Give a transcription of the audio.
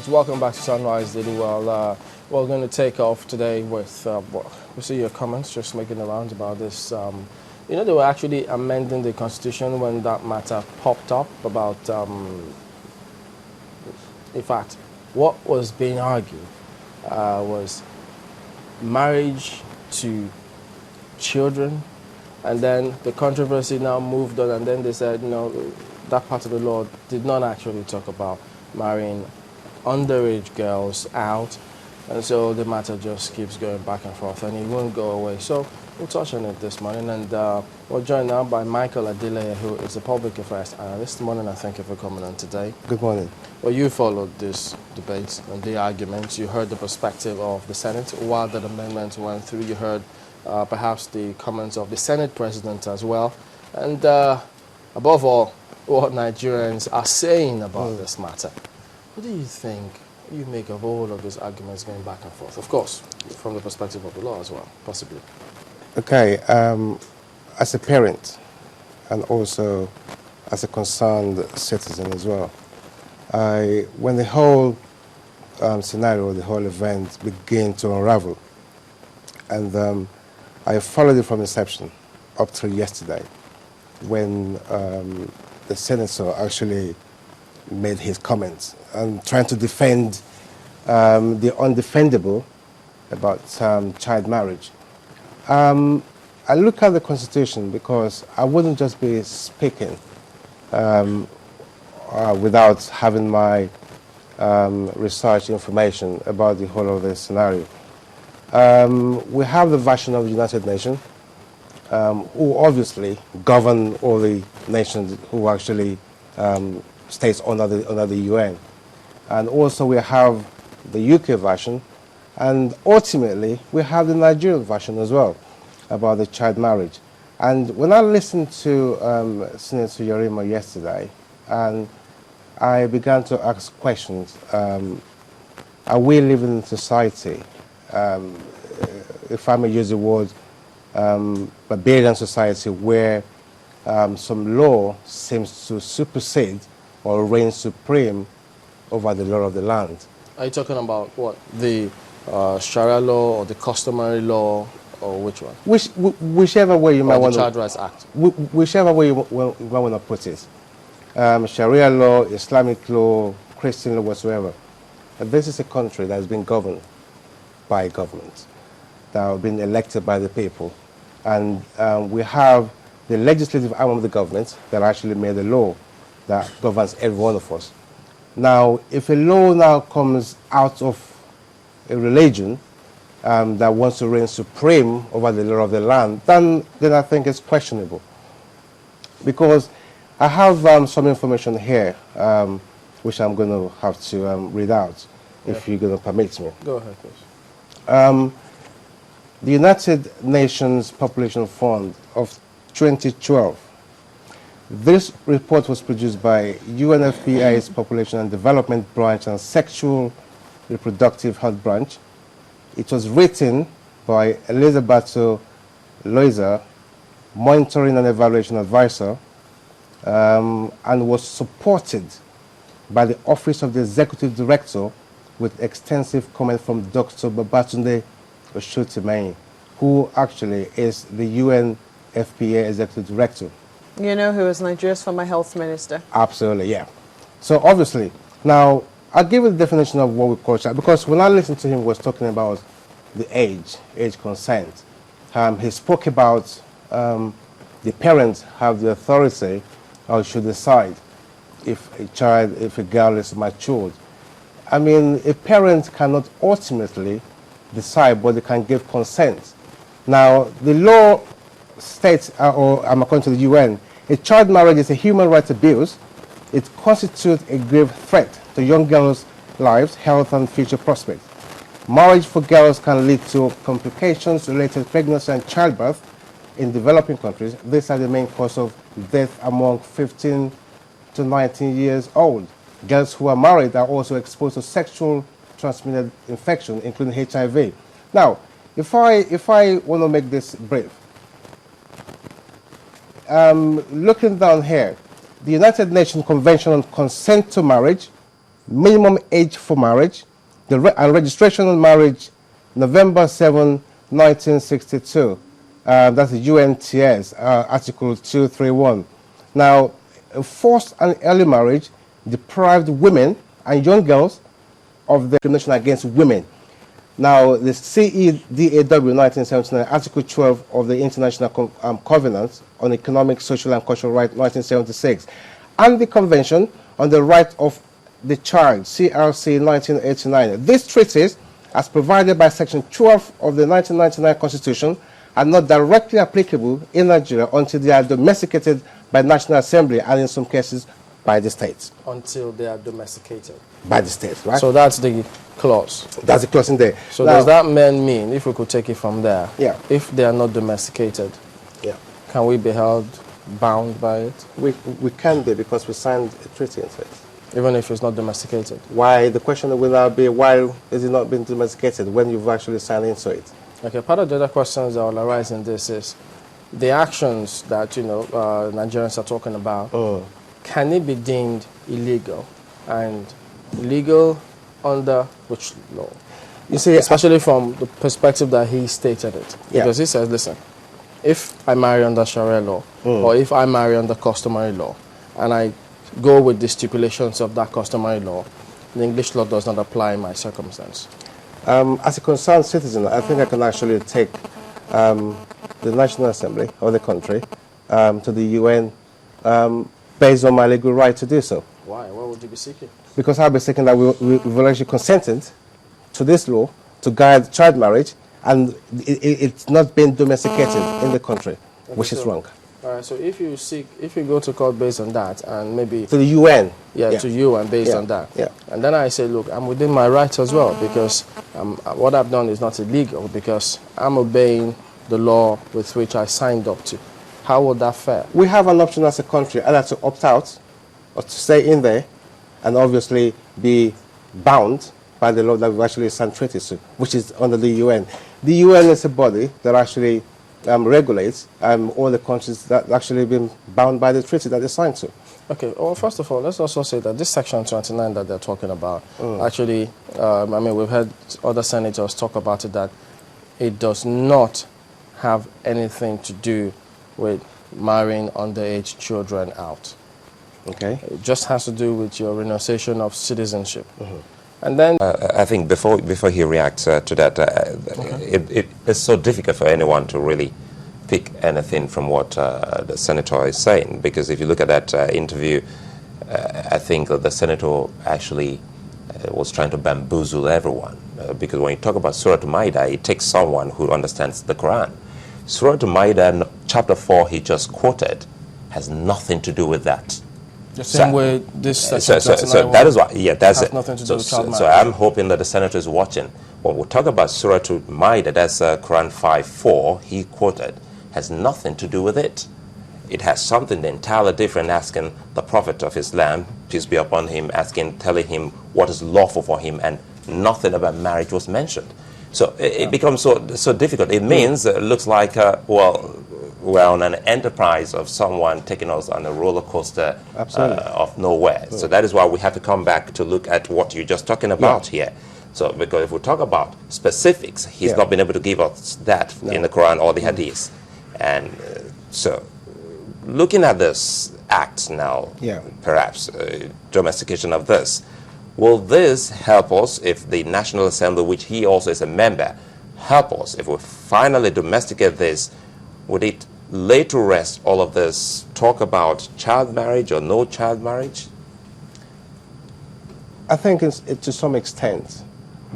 Welcome back to Sunrise Daily. We're going to take off today with, we see your comments just making the rounds about this. They were actually amending the Constitution when that matter popped up about, in fact, what was being argued was marriage to children, and then the controversy now moved on, and then they said, that part of the law did not actually talk about marrying underage girls out, and so the matter just keeps going back and forth and it won't go away. So we'll touch on it this morning, and we're joined now by Michael Adile, who is a public affairs analyst. Good morning, and thank you for coming on today. Good morning. Well, you followed this debate and the arguments. You heard the perspective of the Senate while that amendment went through. You heard perhaps the comments of the Senate president as well, and above all, what Nigerians are saying about this matter. What do you think you make of all of these arguments going back and forth? Of course, from the perspective of the law as well, possibly. Okay, as a parent and also as a concerned citizen as well, when the whole scenario, the whole event began to unravel, and I followed it from inception up till yesterday when the senator actually made his comments and trying to defend the undefendable about child marriage. I look at the Constitution because I wouldn't just be speaking without having my research information about the whole of this scenario. We have the version of the United Nations, who obviously govern all the nations who actually states under the UN. And also we have the UK version, and ultimately we have the Nigerian version as well about the child marriage. And when I listened to Senator Yorima yesterday, and I began to ask questions, are we living in society, if I may use the word, barbarian society, where some law seems to supersede or reign supreme over the law of the land? Are you talking about what? The Sharia law or the customary law, or which one? Whichever way you might want to... the Child Rights Act? Whichever way you might want to put it. Sharia law, Islamic law, Christian law, whatsoever. And this is a country that has been governed by government, that have been elected by the people. And we have the legislative arm of the government that actually made the law that governs every one of us. Now, if a law now comes out of a religion that wants to reign supreme over the law of the land, then I think it's questionable. Because I have some information here, which I'm going to have to read out, if you're going to permit me. Go ahead, please. The United Nations Population Fund of 2012. This report was produced by UNFPA's Population and Development Branch and Sexual Reproductive Health Branch. It was written by Elizabeth Loiser, Monitoring and Evaluation Advisor, and was supported by the Office of the Executive Director with extensive comment from Dr. Babatunde Oshotimehin, who actually is the UNFPA Executive Director. You know who is Nigeria's former health minister? Absolutely, yeah. So obviously, now I'll give you the definition of what we call child, because when I listened to him, he was talking about the age consent. He spoke about the parents have the authority or should decide if a girl is matured. I mean, a parent cannot ultimately decide, but they can give consent. Now, the law states, or according to the UN, a child marriage is a human rights abuse. It constitutes a grave threat to young girls' lives, health, and future prospects. Marriage for girls can lead to complications related to pregnancy and childbirth in developing countries. These are the main cause of death among 15 to 19 years old. Girls who are married are also exposed to sexual transmitted infection, including HIV. Now, if I want to make this brief, looking down here, the United Nations Convention on Consent to Marriage minimum age for marriage, and registration on marriage, November 7, 1962. That's the UNTS, Article 231. Now, forced and early marriage deprived women and young girls of the discrimination against women. Now, the CEDAW 1979, Article 12 of the International Covenant on Economic, Social and Cultural Rights 1976, and the Convention on the Right of the Child, CRC 1989. These treaties, as provided by Section 12 of the 1999 Constitution, are not directly applicable in Nigeria until they are domesticated by National Assembly and in some cases by the states. Until they are domesticated. By the states, right? So that's the clause. That's the clause in there. So now, does that mean, if we could take it from there, yeah, if they are not domesticated, yeah, can we be held bound by it? We can be, because we signed a treaty in it. Even if it's not domesticated? Why? The question will now be, why is it not being domesticated when you've actually signed into it? Okay, part of the other questions that will arise in this is the actions that, Nigerians are talking about, can it be deemed illegal? And legal under which law? You see, especially from the perspective that he stated it. Because he says, listen, if I marry under Sharia law, or if I marry under customary law, and I go with the stipulations of that customary law, the English law does not apply in my circumstance. As a concerned citizen, I think I can actually take the National Assembly of the country to the UN based on my legal right to do so. Why? What would you be seeking? Because I'll be seeking that we've actually consented to this law to guide child marriage, and it's not been domesticated in the country, which is wrong. All right, so if you go to court based on that, and maybe to the UN, to UN based on that, and then I say, look, I'm within my rights as well, because what I've done is not illegal, because I'm obeying the law with which I signed up to. How would that fare? We have an option as a country either to opt out or to stay in there, and obviously be bound by the law that we've actually signed treaties to, which is under the UN. The UN is a body that actually regulates all the countries that actually been bound by the treaty that they signed to. Okay, well, first of all, let's also say that this Section 29 that they're talking about, actually, I mean, we've heard other senators talk about it, that it does not have anything to do with marrying underage children out. Okay. It just has to do with your renunciation of citizenship. And then I think before he reacts to that, it is so difficult for anyone to really pick anything from what the senator is saying, because if you look at that interview, I think the senator actually was trying to bamboozle everyone, because when you talk about Surah Al-Ma'idah, it takes someone who understands the Quran. Surah Al-Ma'idah, chapter 4 he just quoted, has nothing to do with that. The same way this section so that is what, that's it. Nothing to do with child marriage. So I'm hoping that the senator is watching. When we talk about Surah Al-Ma'idah, that's Quran 5:4, he quoted, has nothing to do with it. It has something entirely different, asking the Prophet of Islam, peace be upon him, telling him what is lawful for him, and nothing about marriage was mentioned. So it becomes so difficult. It means, looks like, we're on an enterprise of someone taking us on a roller coaster of nowhere. So that is why we have to come back to look at what you're just talking about here. So because if we talk about specifics, he's not been able to give us that in the Quran or the Hadith. And so looking at this act now, perhaps domestication of this, will this help us if the National Assembly, which he also is a member, help us if we finally domesticate this? Would it lay to rest all of this talk about child marriage or no child marriage? I think to some extent